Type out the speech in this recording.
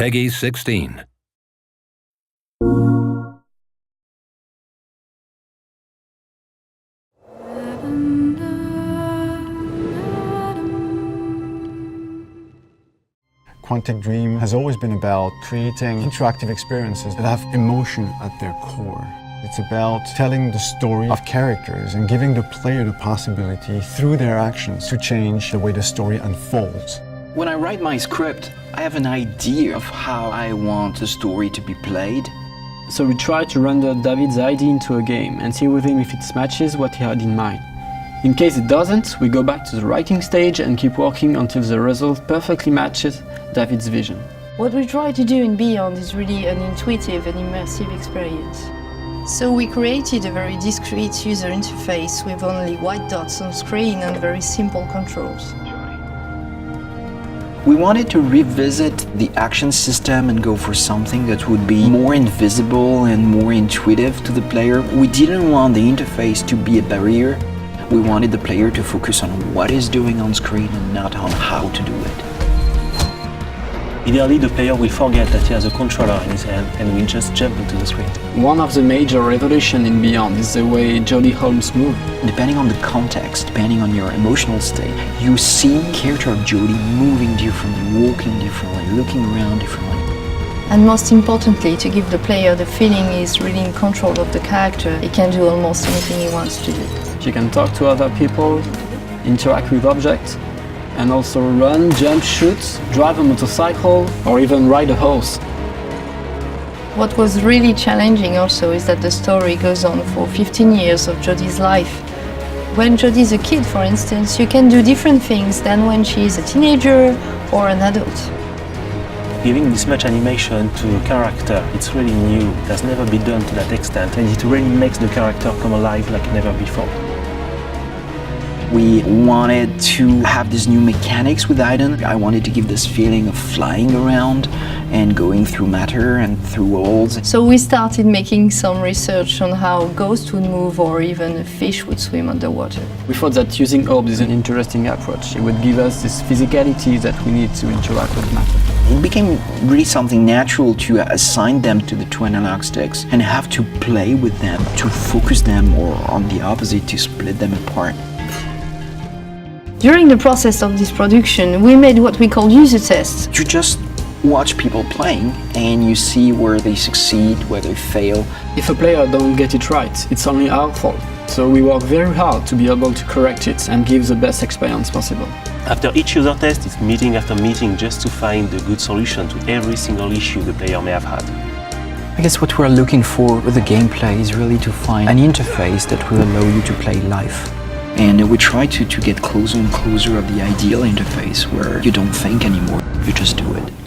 Peggy 16. Quantic Dream has always been about creating interactive experiences that have emotion at their core. It's about telling the story of characters and giving the player the possibility, through their actions, to change the way the story unfolds. When I write my script, I have an idea of how I want the story to be played. So we try to render David's idea into a game and see with him if it matches what he had in mind. In case it doesn't, we go back to the writing stage and keep working until the result perfectly matches David's vision. What we try to do in Beyond is really an intuitive and immersive experience. So we created a very discreet user interface with only white dots on screen and very simple controls. We wanted to revisit the action system and go for something that would be more invisible and more intuitive to the player. We didn't want the interface to be a barrier. We wanted the player to focus on what he's doing on screen and not on how to do it. Ideally, the player will forget that he has a controller in his hand and will just jump into the screen. One of the major revolutions in Beyond is the way Jodie Holmes moves. Depending on the context, depending on your emotional state, you see the character of Jodie moving differently, walking differently, looking around differently. And most importantly, to give the player the feeling he's really in control of the character. He can do almost anything he wants to do. She can talk to other people, interact with objects, and also run, jump, shoot, drive a motorcycle, or even ride a horse. What was really challenging also is that the story goes on for 15 years of Jodie's life. When Jodie's a kid, for instance, you can do different things than when she is a teenager or an adult. Giving this much animation to a character, it's really new. It has never been done to that extent, and it really makes the character come alive like never before. We wanted to have these new mechanics with Aiden. I wanted to give this feeling of flying around and going through matter and through walls. So we started making some research on how ghosts would move or even a fish would swim underwater. We thought that using orbs is an interesting approach. It would give us this physicality that we need to interact with matter. It became really something natural to assign them to the two analog sticks and have to play with them, to focus them, or on the opposite, to split them apart. During the process of this production, we made what we call user tests. You just watch people playing and you see where they succeed, where they fail. If a player don't get it right, it's only our fault. So we work very hard to be able to correct it and give the best experience possible. After each user test, it's meeting after meeting just to find the good solution to every single issue the player may have had. I guess what we're looking for with the gameplay is really to find an interface that will allow you to play live. And we try to get closer and closer of the ideal interface where you don't think anymore, you just do it.